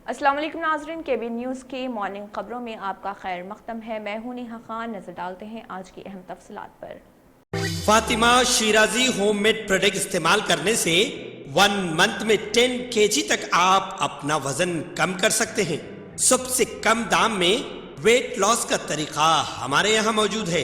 السلام علیکم ناظرین، KBN نیوز کی مارننگ خبروں میں آپ کا خیر مقدم ہے۔ میں ہوں نیہا خان۔ نظر ڈالتے ہیں آج کی اہم تفصیلات پر۔ Fatima Shirazi home made product استعمال کرنے سے 1 منتھ میں 10 kg تک آپ اپنا وزن کم کر سکتے ہیں۔ سب سے کم دام میں ویٹ لاس کا طریقہ ہمارے یہاں موجود ہے،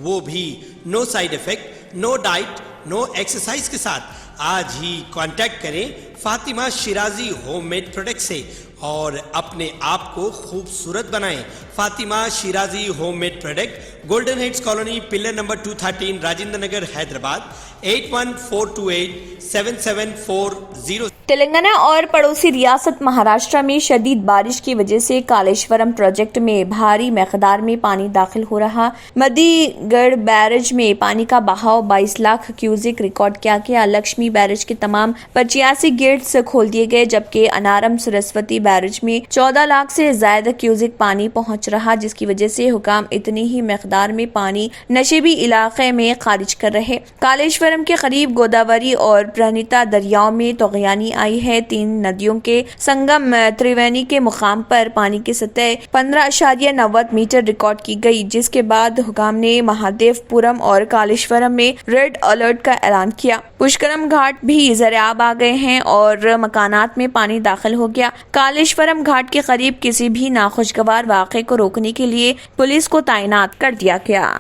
وہ بھی no side effect, no diet, no exercise کے ساتھ۔ آج ہی کانٹیکٹ کریں Fatima Shirazi home made product سے اور اپنے آپ کو خوبصورت بنائیں۔ Fatima Shirazi home made product, Golden Heights colony, pillar number 213، Rajendra Nagar, Hyderabad, 8142877440۔ Telangana اور پڑوسی ریاست مہاراشٹر میں شدید بارش کی وجہ سے کالیشورم پروجیکٹ میں بھاری مقدار میں پانی داخل ہو رہا۔ مدی گڑھ بیرج میں پانی کا بہاؤ 22 لاکھ کیوزک ریکارڈ کیا گیا۔ لکشمی بیرج کے تمام 85 گیٹس کھول دیے گئے، جبکہ انارم سرسوتی بیرج میں 14 لاکھ سے زائد کیوزک پانی پہنچ رہا، جس کی وجہ سے حکام اتنی ہی مقدار میں پانی نشیبی علاقے میں خارج کر رہے۔ کالیشورم کے قریب گوداوری اور پرانیتا دریاؤں میں طغیانی آئی ہے۔ 3 ندیوں کے سنگم تریوینی کے مقام پر پانی کی سطح 15.90 میٹر ریکارڈ کی گئی، جس کے بعد حکام نے مہادیو پورم اور کالیشورم میں ریڈ الرٹ کا اعلان کیا۔ پشکرم گھاٹ بھی زیرآب آ گئے ہیں اور مکانات میں پانی داخل ہو گیا۔ کالیشورم گھاٹ کے قریب کسی بھی ناخوشگوار واقعے کو روکنے کے لیے پولیس کو تعینات کر دیا گیا۔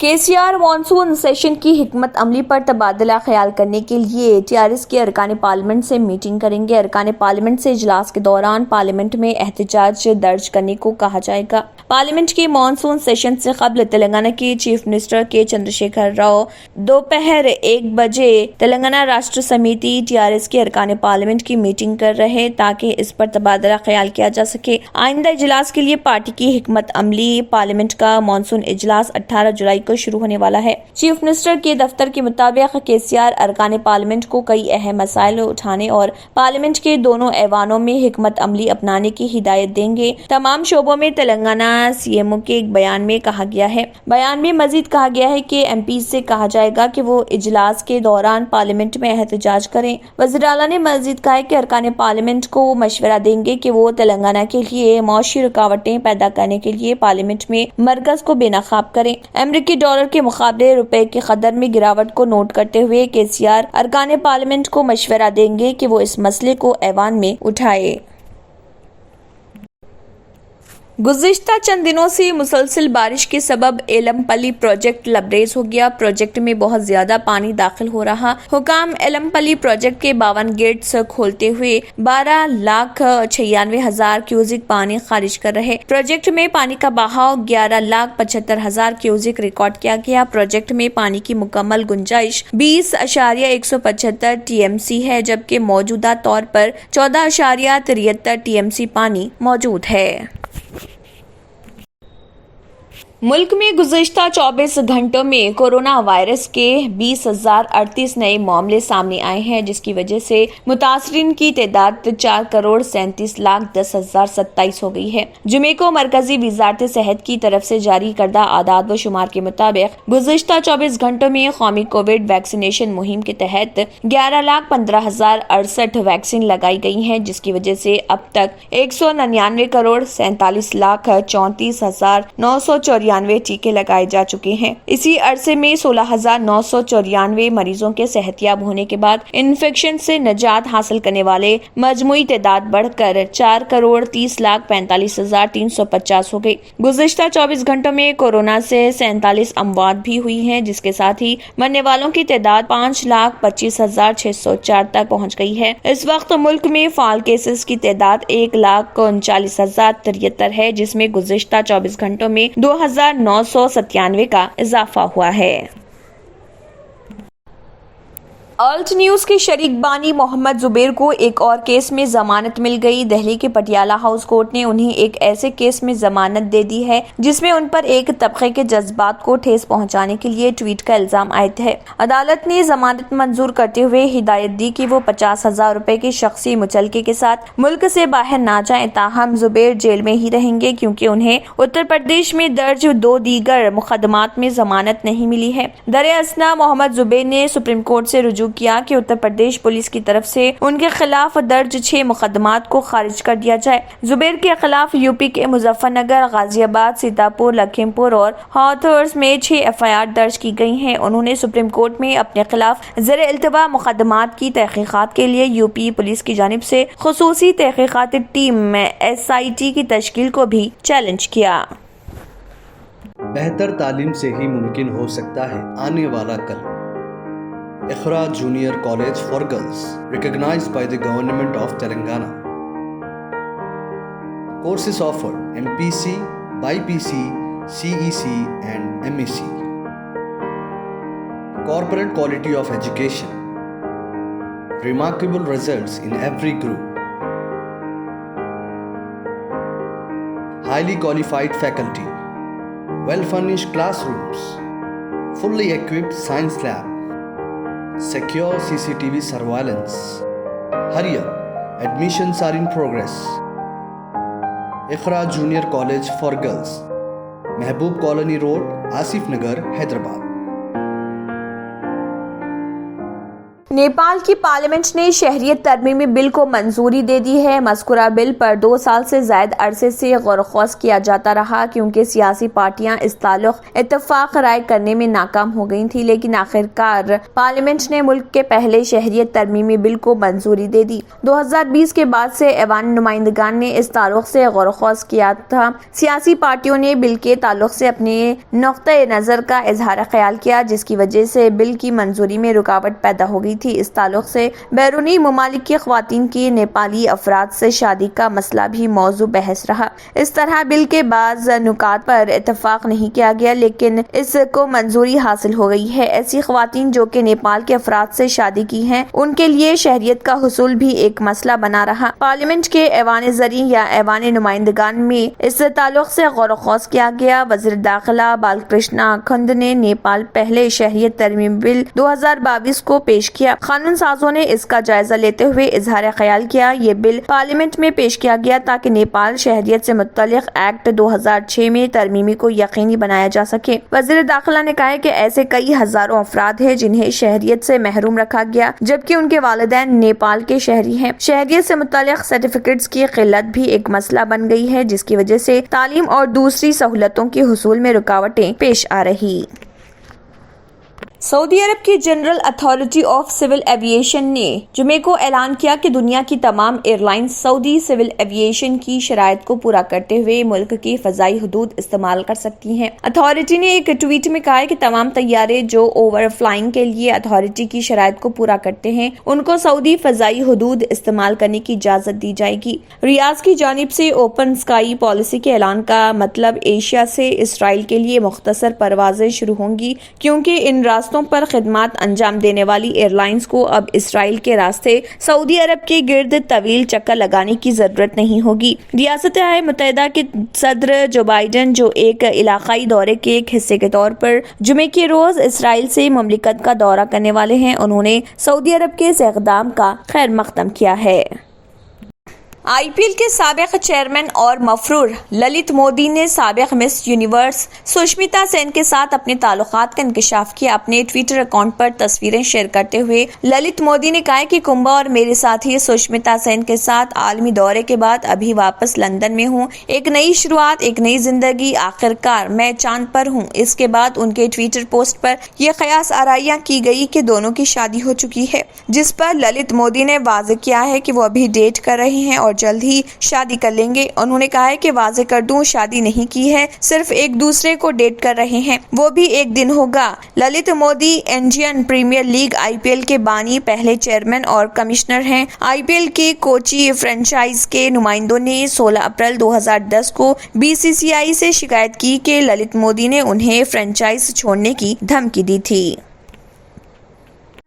KCR مانسون سیشن کی حکمت عملی پر تبادلہ خیال کرنے کے لیے TRS کے ارکان پارلیمنٹ سے میٹنگ کریں گے۔ ارکان پارلیمنٹ سے اجلاس کے دوران پارلیمنٹ میں احتجاج درج کرنے کو کہا جائے گا۔ پارلیمنٹ کے مانسون سیشن سے قبل تلنگانہ کے چیف منسٹر کے چندرشیکھر راؤ دوپہر 1 بجے تلنگانہ راشٹر سمیتی TRS کے ارکان پارلیمنٹ کی میٹنگ کر رہے تاکہ اس پر تبادلہ خیال کیا جا سکے۔ آئندہ اجلاس کے لیے پارٹی کی حکمت عملی۔ پارلیمنٹ کا مانسون اجلاس 18 جولائی کو شروع ہونے والا ہے۔ چیف منسٹر کے دفتر کے مطابق KCR ارکان پارلیمنٹ کو کئی اہم مسائل اٹھانے اور پارلیمنٹ کے دونوں ایوانوں میں حکمت عملی اپنانے کی ہدایت دیں گے۔ تمام شعبوں میں تلنگانہ CMO کے ایک بیان میں کہا گیا ہے۔ بیان میں مزید کہا گیا ہے کہ MPs سے کہا جائے گا کہ وہ اجلاس کے دوران پارلیمنٹ میں احتجاج کریں۔ وزیر اعلیٰ نے مزید کہا کہ ارکان پارلیمنٹ کو مشورہ دیں گے کہ وہ تلنگانہ کے لیے معاشی رکاوٹیں پیدا کرنے کے لیے پارلیمنٹ میں مرکز کو بے نقاب کریں۔ امریکی ڈالر کے مقابلے روپے کی قدر میں گراوٹ کو نوٹ کرتے ہوئے KCR ارکان پارلیمنٹ کو مشورہ دیں گے کہ وہ اس مسئلے کو ایوان میں اٹھائے۔ گزشتہ چند دنوں سے مسلسل بارش کے سبب ایلم پلی پروجیکٹ لبریز ہو گیا۔ پروجیکٹ میں بہت زیادہ پانی داخل ہو رہا۔ حکام ایلم پلی پروجیکٹ کے 52 گیٹس کھولتے ہوئے 12,96,000 کیوزک پانی خارج کر رہے۔ پروجیکٹ میں پانی کا بہاؤ 11,75,000 کیوزک ریکارڈ کیا گیا۔ پروجیکٹ میں پانی کی مکمل گنجائش 20.175 TMC ہے، جبکہ موجودہ طور پر 14.73 TMC پانی موجود ہے۔ ملک میں گزشتہ 24 گھنٹوں میں کورونا وائرس کے 20,038 نئے معاملے سامنے آئے ہیں، جس کی وجہ سے متاثرین کی تعداد 4,37,10,027 ہو گئی ہے۔ جمعے کو مرکزی وزارت صحت کی طرف سے جاری کردہ اعداد و شمار کے مطابق گزشتہ 24 گھنٹوں میں قومی کووڈ ویکسینیشن مہم کے تحت 11,15,068 ویکسین لگائی گئی ہیں، جس کی وجہ سے اب تک 199,47,34,994 ٹیکے لگائے جا چکے ہیں۔ اسی عرصے میں 16,994 مریضوں کے صحت یاب ہونے کے بعد انفیکشن سے نجات حاصل کرنے والے مجموعی تعداد بڑھ کر 4,30,45,350 ہو گئی۔ گزشتہ 24 گھنٹوں میں کورونا سے 47 اموات بھی ہوئی ہیں، جس کے ساتھ ہی مرنے والوں کی تعداد 5,25,604 تک پہنچ گئی ہے۔ اس وقت ملک میں فعال کیسز کی تعداد 1,39,073 ہے، جس میں گزشتہ 24 گھنٹوں میں 2,997 کا اضافہ ہوا ہے۔ ऑल्ट न्यूज के शरीक बानी मोहम्मद जुबैर को एक और केस में जमानत मिल गई। दिल्ली के पटियाला हाउस कोर्ट ने उन्हें एक ऐसे केस में जमानत दे दी है जिसमें उन पर एक तबके के जज्बात को ठेस पहुंचाने के लिए ट्वीट का इल्जाम आयद है। अदालत ने जमानत मंजूर करते हुए हिदायत दी कि वो 50,000 रुपए के शख्सी मुचलके के साथ मुल्क से बाहर ना जाएं। ताहम जुबैर जेल में ही रहेंगे क्योंकि उन्हें उत्तर प्रदेश में दर्ज 2 दीगर मुकदमात में जमानत नहीं मिली है। दर-ए-असना मोहम्मद जुबैर ने सुप्रीम कोर्ट से रुजू किया कि उत्तर प्रदेश पुलिस की तरफ से उनके खिलाफ दर्ज 6 मुकदमात को खारिज कर दिया जाए। जुबैर के खिलाफ यूपी के मुजफ्फरनगर, गाजियाबाद, सीतापुर, लखीमपुर और हाथरस में 6 FIR दर्ज की गई हैं। उन्होंने सुप्रीम कोर्ट में अपने खिलाफ ज़ेर-ए-इल्तिबा मुकदमात की तहकीकात के लिए यूपी पुलिस की जानिब से खुसूसी तहकीकाती टीम SIT की तश्कील को भी चैलेंज किया। बेहतर तालीम से ही मुमकिन हो सकता है आने वाला कल। Iqra junior college for girls, recognized by the Government of Telangana. Courses offered: MPC, BPC, CEC and MEC. Corporate quality of education. Remarkable results in every group. Highly qualified faculty. Well-furnished classrooms. Fully equipped science lab. Secure CCTV surveillance. Hurry up, admissions are in progress. Iqra Junior College for Girls, Mehboob Colony Road, Asif Nagar, Hyderabad. Nepal की parliament ने शहरियत तरमीमी bill को मंजूरी दे दी है। मज़कूरा bill पर 2 साल से ज़ायद अरसे से गौर-व-ख़ौज़ किया जाता रहा क्योंकि सियासी पार्टियां इस ताल्लुक़ इत्तफ़ाक़ राय करने में नाकाम हो गई थी, लेकिन आखिरकार पार्लियामेंट ने मुल्क के पहले शहरियत तरमीमी बिल को मंजूरी दे दी। 2020 के बाद से ऐवान नुमाइंदगान ने इस ताल्लुक़ से गौर-व-ख़ौज़ किया था। सियासी पार्टियों ने बिल के ताल्लुक़ से अपने नुक़्ते नज़र का इज़हार ख़याल किया, जिसकी वजह से बिल की मंजूरी में रुकावट पैदा हो गई थी। इस ताल्लुक से बैरूनी ममालिक की ख़वातीन की नेपाली अफराद से शादी का मसला भी मौजू बहस रहा। इस तरह बिल के बाज़ नुकात पर इत्तफाक नहीं किया गया, लेकिन इसको मंजूरी हासिल हो गई है। ऐसी ख़वातीन जो कि नेपाल के अफराद से शादी की हैं, उनके लिए शहरियत का हुसूल भी एक मसला बना रहा। पार्लियामेंट के ऐवान ज़री या ऐवान नुमाइंदगान में इस ताल्लुक से गौर-व-ख़ौज़ किया गया। वज़ीर दाखिला बालकृष्ण अखंड ने नेपाल पहले शहरियत तरमीम बिल 2022 को पेश किया। कानून साजों ने इसका जायजा लेते हुए इजहार ख्याल किया, ये बिल पार्लियामेंट में पेश किया गया ताकि नेपाल शहरियत से मुतल्लिक एक्ट 2006 में तरमीमी को यकीनी बनाया जा सके। वज़ीर दाखिला ने कहा है कि ऐसे कई हजारों अफराद हैं जिन्हें शहरियत से महरूम रखा गया, जबकि उनके वालिदैन नेपाल के शहरी हैं। शहरियत से मुतल्लिक सर्टिफिकेट्स की किल्लत भी एक मसला बन गई है, जिसकी वजह से तालीम और दूसरी सहूलतों के हुसूल में रुकावटें पेश आ रही। सऊदी अरब की General Authority of Civil Aviation ने जुमे को ऐलान किया कि दुनिया की तमाम एयरलाइंस सऊदी सिविल एविएशन की शराइत को पूरा करते हुए मुल्क की फजाई हदूद इस्तेमाल कर सकती हैं। अथॉरिटी ने एक ट्वीट में कहा है कि तमाम तैयारे जो ओवर फ्लाइंग के लिए अथॉरिटी की शराइत को पूरा करते हैं, उनको सऊदी फजाई हदूद इस्तेमाल करने की इजाजत दी जाएगी। रियाज की जानिब से ओपन स्काई पॉलिसी के ऐलान का मतलब एशिया से इसराइल के लिए मुख्तसर परवाजें शुरू होंगी, क्योंकि इन रास्तों पर खिदमत अंजाम देने वाली एयरलाइंस को अब इसराइल के रास्ते सऊदी अरब के गिर्द तवील चक्कर लगाने की जरूरत नहीं होगी। रियासत-ए मुत्तहिदा के सदर जो बाइडन, जो एक इलाकाई दौरे के एक हिस्से के तौर पर जुमे के रोज इसराइल से मुमलिकत का दौरा करने वाले हैं, उन्होंने सऊदी अरब के इस इक़दाम का खैर मक़दम किया है। IPL के साबिक चेयरमैन और मफरूर ललित मोदी ने साबिक मिस यूनिवर्स सुष्मिता सेन के साथ अपने ताल्लुकात का इंकशाफ किया। अपने ट्विटर अकाउंट पर तस्वीरें शेयर करते हुए ललित मोदी ने कहा कि कुंभा और मेरे साथी सुष्मिता सेन के साथ आलमी दौरे के बाद अभी वापस लंदन में हूँ। एक नई शुरुआत, एक नई जिंदगी, आखिरकार मैं चांद पर हूँ। इसके बाद उनके ट्विटर पोस्ट पर यह कयास आराइयां की गई कि दोनों की शादी हो चुकी है, जिस पर ललित मोदी ने वाज़ेह किया है कि वो अभी डेट कर रहे हैं और जल्द ही शादी कर लेंगे। उन्होंने कहा है कि वाज़ेह कर दूं, शादी नहीं की है, सिर्फ एक दूसरे को डेट कर रहे हैं, वो भी एक दिन होगा। Lalit Modi Indian Premier League IPL के बानी, पहले चेयरमैन और कमिश्नर हैं। IPL के कोची फ्रेंचाइज के नुमाइंदों ने 16 अप्रैल 2010 को BCCI से शिकायत की कि ललित मोदी ने उन्हें फ्रेंचाइज छोड़ने की धमकी दी थी।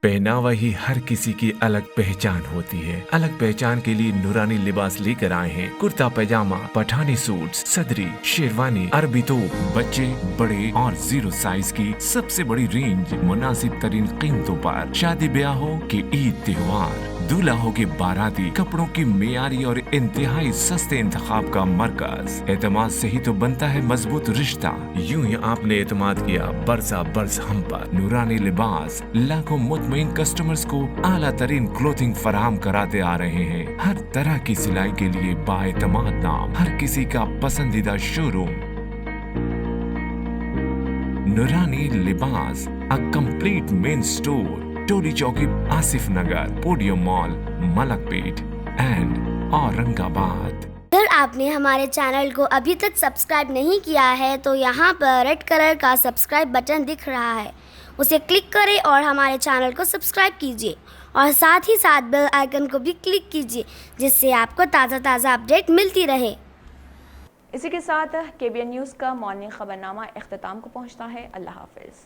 पहनावा ही हर किसी की अलग पहचान होती है। अलग पहचान के लिए नूरानी लिबास लेकर आए हैं। कुर्ता पैजामा, पठानी सूट, सदरी, शेरवानी, अरबी तोप, बच्चे, बड़े और 0 साइज की सबसे बड़ी रेंज मुनासिब तरीन कीमतों पर। शादी ब्याह हो कि ईद त्योहार, दूल्हा हो के बाराती, कपड़ों की मेयारी और इंतहाई सस्ते इंतखाब का मरकज। एतमाद से ही तो बनता है मजबूत रिश्ता। यूं ही आपने एतमाद किया, बरसा बरस हम पर। नूरानी लिबास लाखों मुतमईन कस्टमर्स को आला तरीन क्लोथिंग फराहम कराते आ रहे हैं। हर तरह की सिलाई के लिए बाएतमाद नाम, हर किसी का पसंदीदा शोरूम। Noorani Libas, a complete men store, Toli Chowki, Asif Nagar, podium mall, Malakpet and Aurangabad. अगर आपने हमारे चैनल को अभी तक सब्सक्राइब नहीं किया है तो यहाँ पर रेड कलर का सब्सक्राइब बटन दिख रहा है, उसे क्लिक करें और हमारे चैनल को सब्सक्राइब कीजिए और साथ ही साथ बेल आइकन को भी क्लिक कीजिए, जिससे आपको ताज़ा अपडेट मिलती रहे। इसी के साथ KBN न्यूज़ का मॉर्निंग खबरनामा इख्तिताम को पहुंचता है। अल्लाह हाफिज़।